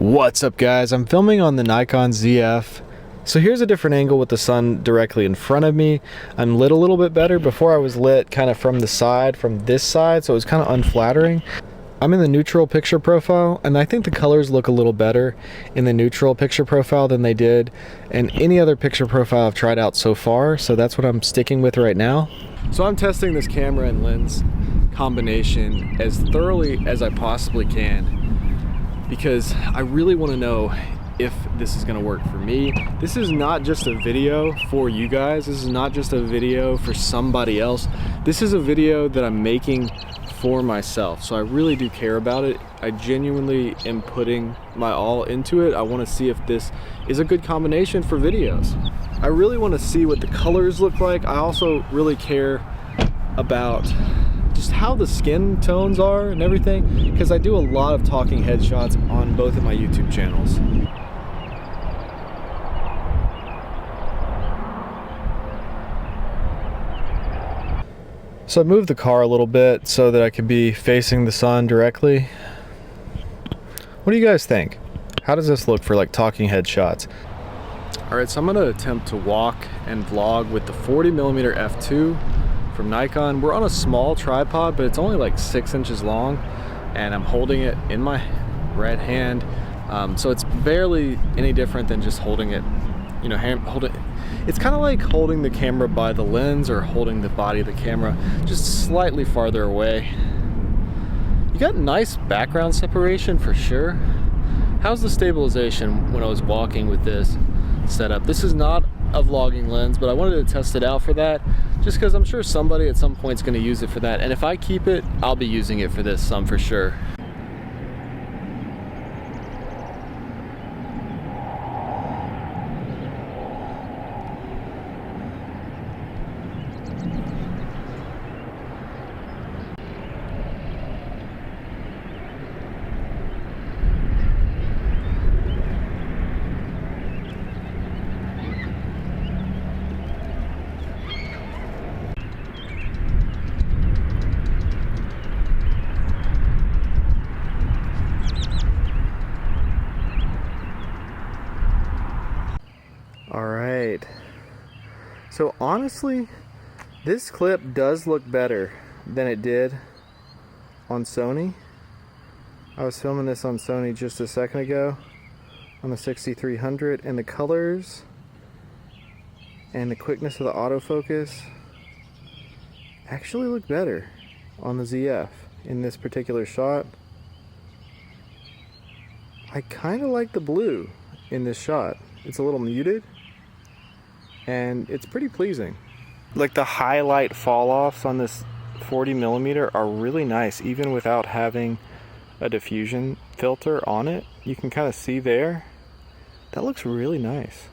What's up, guys? I'm filming on the Nikon ZF. So here's a different angle with the sun directly in front of me. I'm lit a little bit better. Before I was lit kind of from the side, from this side, so it was kind of unflattering. I'm in the neutral picture profile, and I think the colors look a little better in the neutral picture profile than they did in any other picture profile I've tried out so far, so that's what I'm sticking with right now. So I'm testing this camera and lens combination as thoroughly as I possibly can, because I really want to know if this is going to work for me. This is not just a video for you guys. This is not just a video for somebody else. This is a video that I'm making for myself. So I really do care about it. I genuinely am putting my all into it. I want to see if this is a good combination for videos. I really want to see what the colors look like. I also really care about just how the skin tones are and everything, because I do a lot of talking headshots on both of my YouTube channels. So I moved the car a little bit so that I could be facing the sun directly. What do you guys think? How does this look for like talking headshots? Alright, so I'm going to attempt to walk and vlog with the 40mm f2 from Nikon. We're on a small tripod, but it's only like 6 inches long, and I'm holding it in my right hand, so it's barely any different than just holding it, you know, it's kind of like holding the camera by the lens or holding the body of the camera just slightly farther away. You got nice background separation for sure. How's the stabilization when I was walking with this setup? This is not a vlogging lens, but I wanted to test it out for that, just because I'm sure somebody at some point is going to use it for that, and if I keep it, I'll be using it for this some for sure. Alright, so honestly, this clip does look better than it did on Sony. I was filming this on Sony just a second ago on the 6300, and the colors and the quickness of the autofocus actually look better on the ZF in this particular shot. I kind of like the blue in this shot. It's a little muted, and it's pretty pleasing. Like the highlight fall offs on this 40mm are really nice, even without having a diffusion filter on it. You can kind of see there. That looks really nice.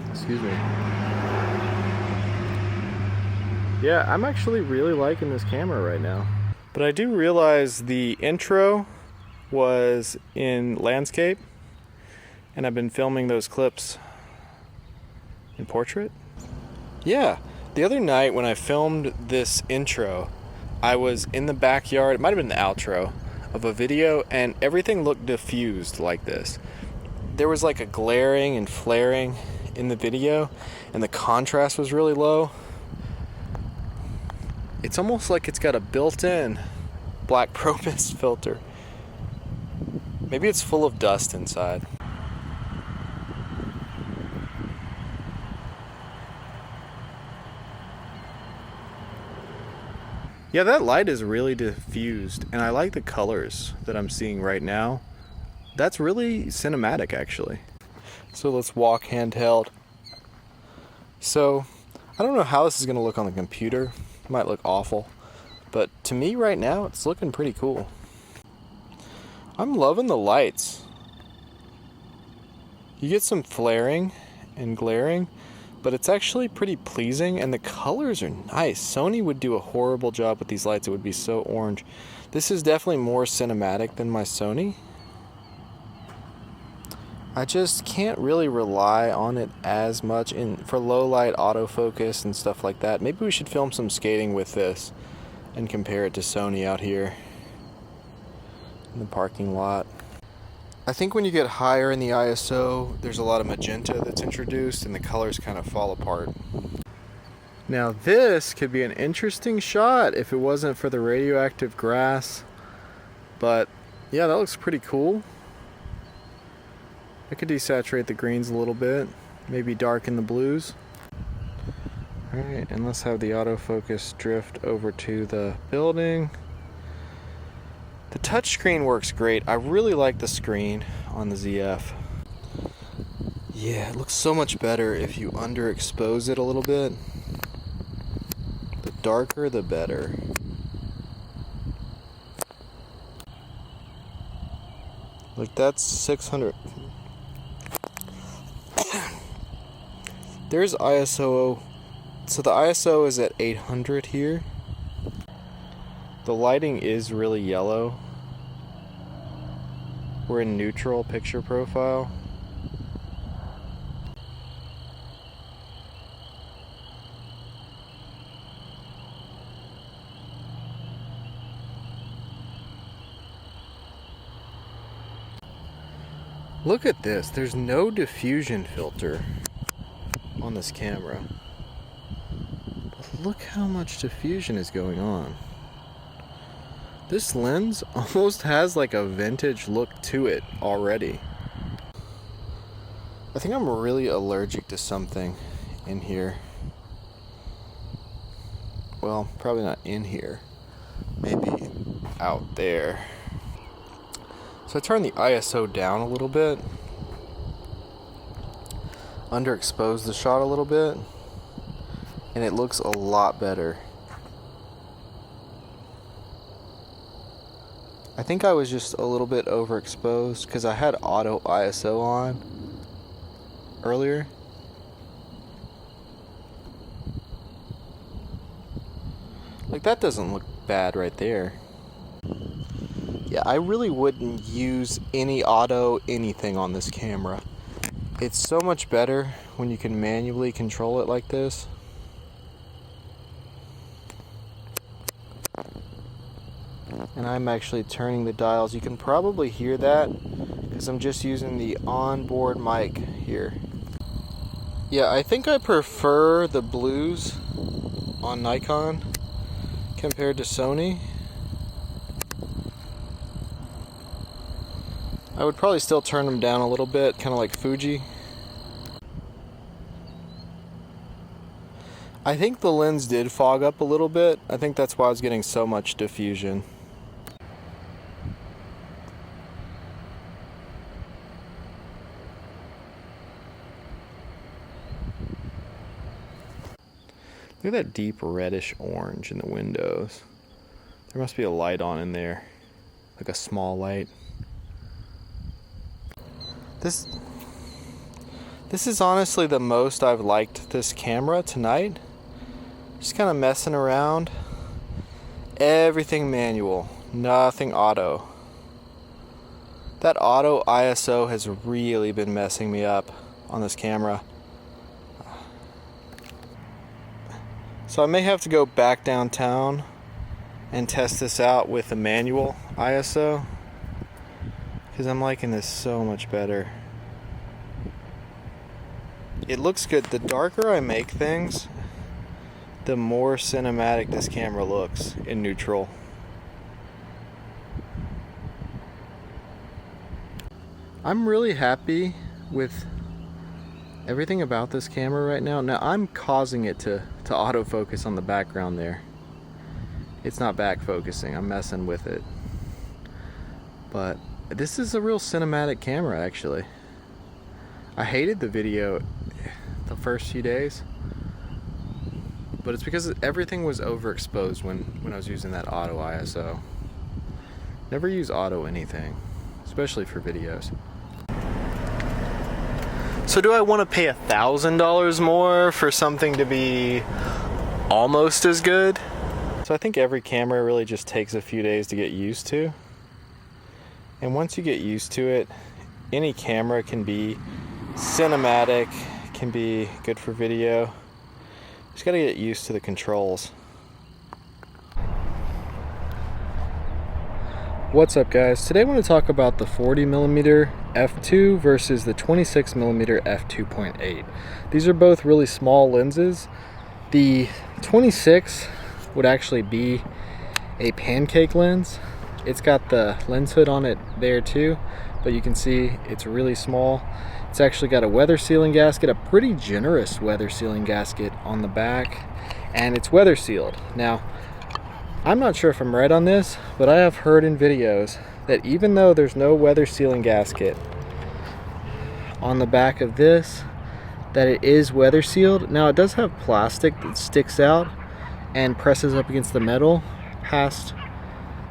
Excuse me. Yeah, I'm actually really liking this camera right now. But I do realize the intro was in landscape, and I've been filming those clips in portrait. Yeah, the other night when I filmed this intro, I was in the backyard, it might have been the outro of a video, and everything looked diffused like this. There was like a glaring and flaring in the video, and the contrast was really low. It's almost like it's got a built-in black pro mist filter. Maybe it's full of dust inside. Yeah, that light is really diffused, and I like the colors that I'm seeing right now. That's really cinematic, actually. So let's walk handheld. So, I don't know how this is going to look on the computer. It might look awful, but to me right now, it's looking pretty cool. I'm loving the lights. You get some flaring and glaring, but it's actually pretty pleasing, and the colors are nice. Sony would do a horrible job with these lights. It would be so orange. This is definitely more cinematic than my Sony. I just can't really rely on it as much for low light autofocus and stuff like that. Maybe we should film some skating with this and compare it to Sony out here. in the parking lot. I think when you get higher in the ISO, there's a lot of magenta that's introduced and the colors kind of fall apart. Now this could be an interesting shot if it wasn't for the radioactive grass, but yeah, that looks pretty cool. I could desaturate the greens a little bit, maybe darken the blues. Alright, and let's have the autofocus drift over to the building. The touchscreen works great. I really like the screen on the ZF. Yeah, it looks so much better if you underexpose it a little bit. The darker, the better. Like that's 600. There's ISO. So the ISO is at 800 here. The lighting is really yellow. We're in neutral picture profile. Look at this, there's no diffusion filter on this camera. But look how much diffusion is going on. This lens almost has like a vintage look to it already. I think I'm really allergic to something in here. Well, probably not in here. Maybe out there. So I turned the ISO down a little bit. Underexposed the shot a little bit. And it looks a lot better. I think I was just a little bit overexposed because I had auto ISO on earlier. Like that doesn't look bad right there. Yeah, I really wouldn't use any auto anything on this camera. It's so much better when you can manually control it like this. And I'm actually turning the dials. You can probably hear that because I'm just using the onboard mic here. Yeah, I think I prefer the blues on Nikon compared to Sony. I would probably still turn them down a little bit, kind of like Fuji. I think the lens did fog up a little bit. I think that's why I was getting so much diffusion. Look at that deep reddish orange in the windows. There must be a light on in there, like a small light. This is honestly the most I've liked this camera tonight. Just kind of messing around. Everything manual, nothing auto. That auto ISO has really been messing me up on this camera. So I may have to go back downtown and test this out with the manual ISO because I'm liking this so much better. It looks good. The darker I make things, the more cinematic this camera looks in neutral. I'm really happy with everything about this camera right now. Now I'm causing it to autofocus on the background there. It's not back focusing, I'm messing with it. But this is a real cinematic camera actually. I hated the video the first few days, but it's because everything was overexposed when I was using that auto ISO. Never use auto anything, especially for videos. So do I want to pay $1,000 more for something to be almost as good? So I think every camera really just takes a few days to get used to. And once you get used to it, any camera can be cinematic, can be good for video. Just gotta get used to the controls. What's up, guys? Today I want to talk about the 40mm f2 versus the 26mm f2.8. These are both really small lenses. The 26 would actually be a pancake lens. It's got the lens hood on it there too, but you can see it's really small. It's actually got a weather sealing gasket, a pretty generous weather sealing gasket on the back, and it's weather sealed. Now, I'm not sure if I'm right on this, but I have heard in videos that even though there's no weather sealing gasket on the back of this, that it is weather sealed. Now, it does have plastic that sticks out and presses up against the metal past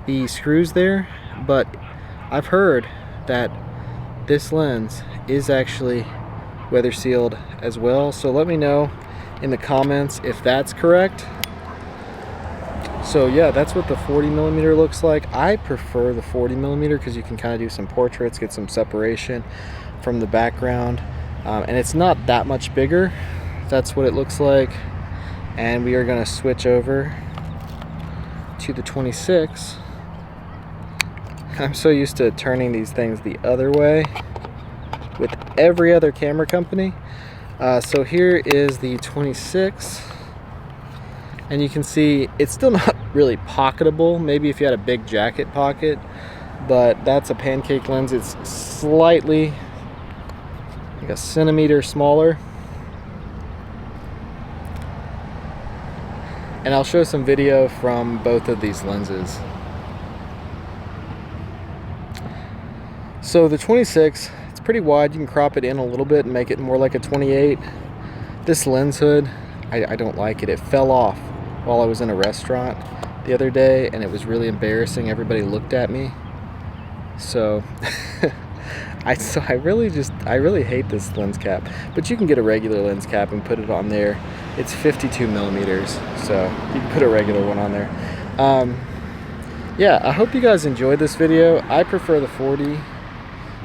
the screws there, but I've heard that this lens is actually weather sealed as well. So let me know in the comments if that's correct. So yeah, that's what the 40mm looks like. I prefer the 40mm because you can kind of do some portraits, get some separation from the background, and it's not that much bigger. That's what it looks like. And we are going to switch over to the 26. I'm so used to turning these things the other way with every other camera company. So here is the 26. And you can see it's still not really pocketable, maybe if you had a big jacket pocket, but that's a pancake lens. It's slightly, like a centimeter smaller. And I'll show some video from both of these lenses. So the 26, it's pretty wide. You can crop it in a little bit and make it more like a 28. This lens hood, I don't like it. It fell off while I was in a restaurant the other day, and it was really embarrassing. Everybody looked at me. So I really hate this lens cap. But you can get a regular lens cap and put it on there. It's 52mm, so you can put a regular one on there. Yeah, I hope you guys enjoyed this video. I prefer the 40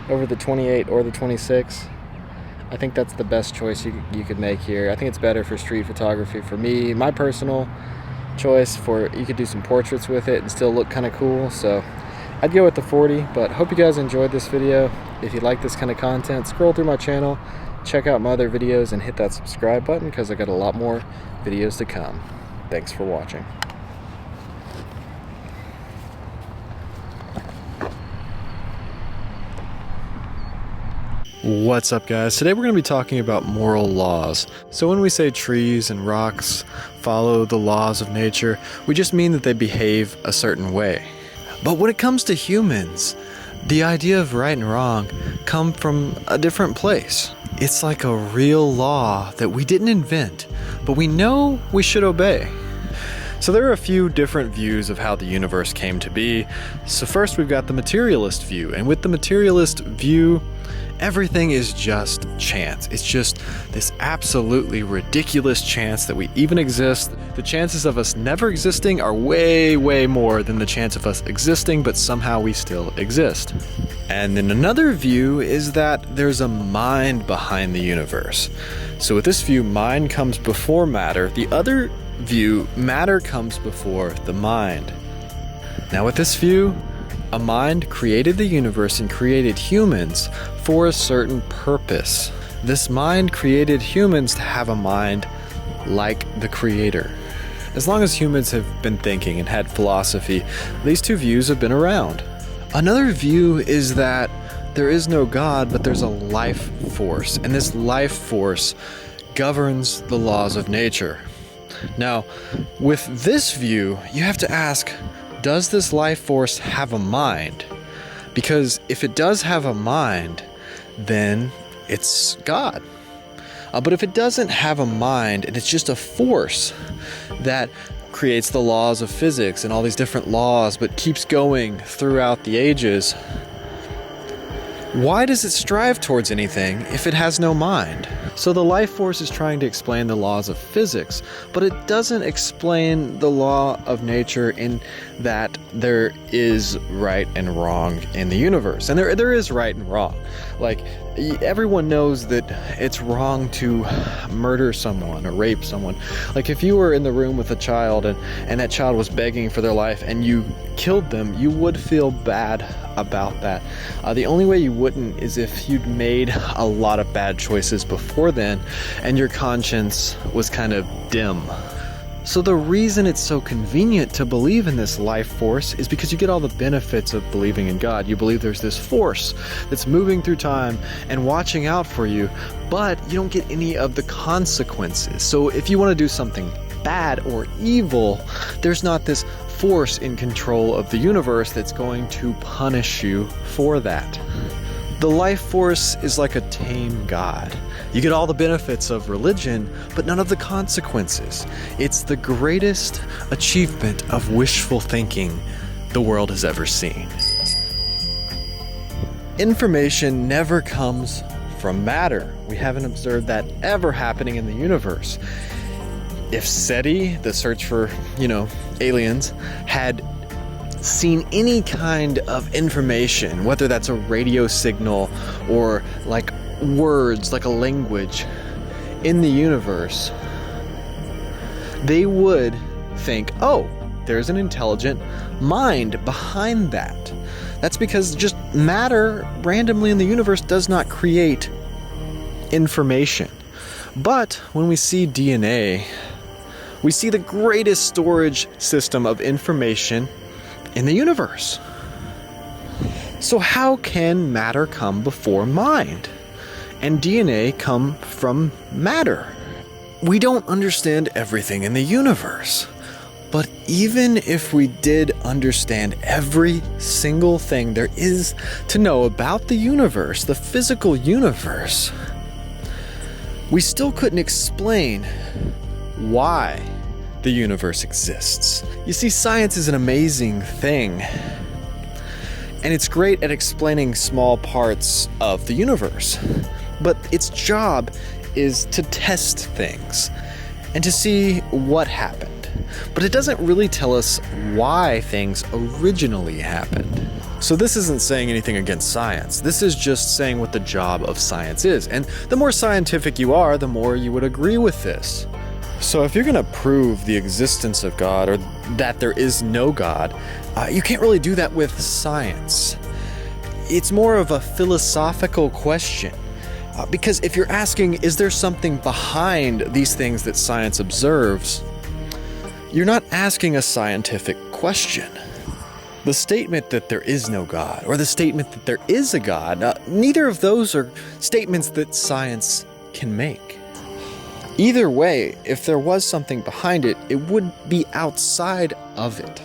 over the 28 or the 26. I think that's the best choice you could make here. I think it's better for street photography for me. My personal choice, for you could do some portraits with it and still look kind of cool. So I'd go with the 40, but hope you guys enjoyed this video. If you like this kind of content, scroll through my channel, check out my other videos, and hit that subscribe button because I got a lot more videos to come. Thanks for watching. What's up, guys? Today we're going to be talking about moral laws. So when we say trees and rocks follow the laws of nature, we just mean that they behave a certain way. But when it comes to humans, the idea of right and wrong come from a different place. It's like a real law that we didn't invent, but we know we should obey. So there are a few different views of how the universe came to be. So first we've got the materialist view, and with the materialist view, everything is just chance. It's just this absolutely ridiculous chance that we even exist. The chances of us never existing are way, way more than the chance of us existing, but somehow we still exist. And then another view is that there's a mind behind the universe. So with this view, mind comes before matter. The other view, matter comes before the mind. Now with this view, a mind created the universe and created humans for a certain purpose. This mind created humans to have a mind like the creator. As long as humans have been thinking and had philosophy, these two views have been around. Another view is that there is no God, but there's a life force, and this life force governs the laws of nature. Now, with this view, you have to ask, does this life force have a mind? Because if it does have a mind, then it's God. But if it doesn't have a mind and it's just a force that creates the laws of physics and all these different laws but keeps going throughout the ages, why does it strive towards anything if it has no mind? So the life force is trying to explain the laws of physics, but it doesn't explain the law of nature in that there is right and wrong in the universe. And there is right and wrong. Like, everyone knows that it's wrong to murder someone or rape someone. Like, if you were in the room with a child and that child was begging for their life and you killed them, you would feel bad about that. The only way you wouldn't is if you'd made a lot of bad choices before then and your conscience was kind of dim. So the reason it's so convenient to believe in this life force is because you get all the benefits of believing in God. You believe there's this force that's moving through time and watching out for you, but you don't get any of the consequences. So if you want to do something bad or evil, there's not this force in control of the universe that's going to punish you for that. The life force is like a tame god. You get all the benefits of religion, but none of the consequences. It's the greatest achievement of wishful thinking the world has ever seen. Information never comes from matter. We haven't observed that ever happening in the universe. If SETI, the search for, aliens, had seen any kind of information, whether that's a radio signal or like words, like a language in the universe, they would think, oh, there's an intelligent mind behind that. That's because just matter randomly in the universe does not create information. But when we see DNA, we see the greatest storage system of information in the universe. So how can matter come before mind and DNA come from matter? We don't understand everything in the universe, but even if we did understand every single thing there is to know about the universe, the physical universe, we still couldn't explain why the universe exists. You see, science is an amazing thing, and it's great at explaining small parts of the universe, but its job is to test things and to see what happened. But it doesn't really tell us why things originally happened. So this isn't saying anything against science. This is just saying what the job of science is. And the more scientific you are, the more you would agree with this. So if you're going to prove the existence of God or that there is no God, you can't really do that with science. It's more of a philosophical question. Because if you're asking, is there something behind these things that science observes, you're not asking a scientific question. The statement that there is no God or the statement that there is a God, neither of those are statements that science can make. Either way, if there was something behind it, it would be outside of it.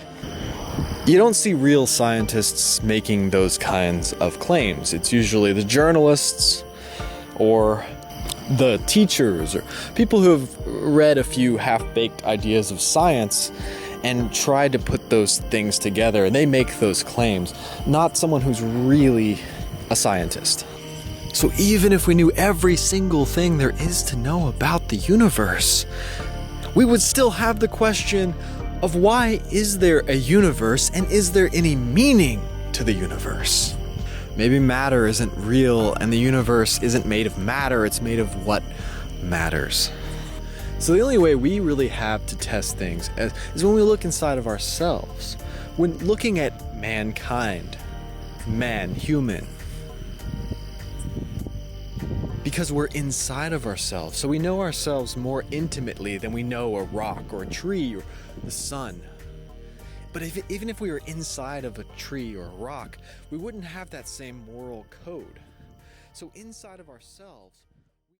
You don't see real scientists making those kinds of claims. It's usually the journalists or the teachers or people who have read a few half-baked ideas of science and tried to put those things together, and they make those claims, not someone who's really a scientist. So even if we knew every single thing there is to know about the universe, we would still have the question of why is there a universe and is there any meaning to the universe? Maybe matter isn't real and the universe isn't made of matter, it's made of what matters. So the only way we really have to test things is when we look inside of ourselves. When looking at mankind, human, because we're inside of ourselves, so we know ourselves more intimately than we know a rock or a tree or the sun. But even if we were inside of a tree or a rock, we wouldn't have that same moral code. So inside of ourselves,